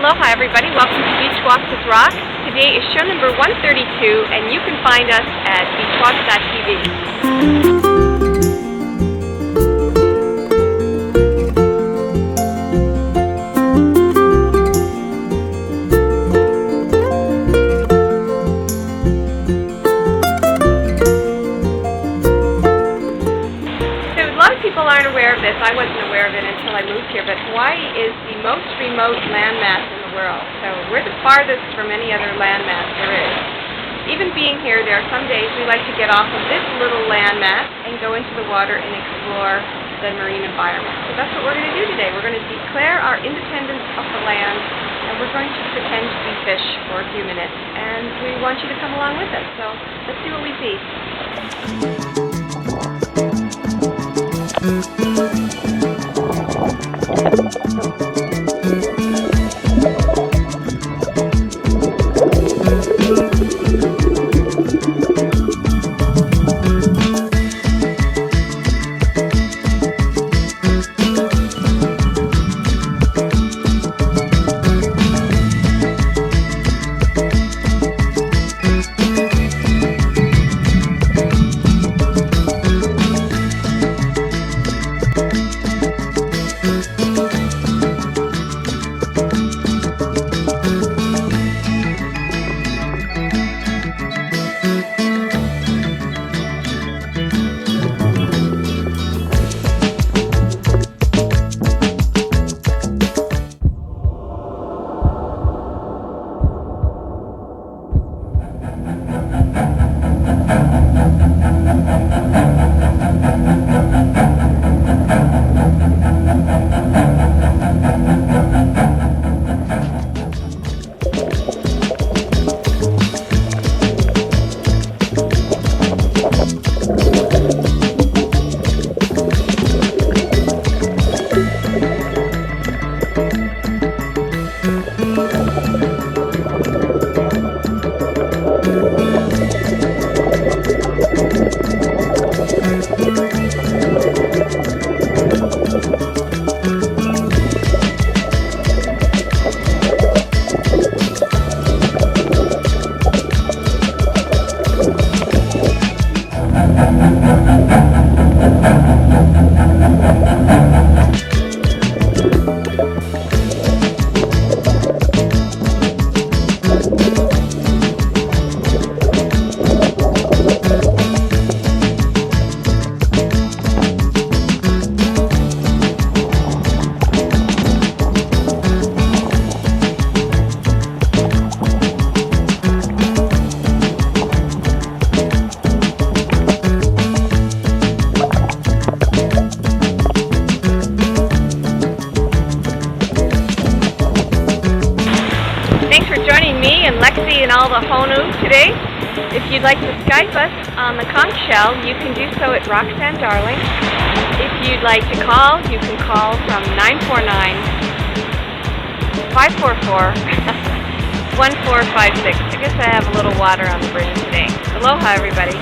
Aloha everybody, welcome to Beach Walks with Rock. Today is show number 132 and you can find us at beachwalks.tv. People aren't aware of this. I wasn't aware of it until I moved here, but Hawaii is the most remote landmass in the world. So we're the farthest from any other landmass there is. Even being here, there are some days we like to get off of this little landmass and go into the water and explore the marine environment. So that's what we're going to do today. We're going to declare our independence of the land, and we're going to pretend to be fish for a few minutes. And we want you to come along with us. So let's see what we see. Thanks for joining me and Lexi and all the Honu today. If you'd like to Skype us on the conch shell, you can do so at Roxanne Darling. If you'd like to call, you can call from 949-544-1456. I guess I have a little water on the brain today. Aloha, everybody.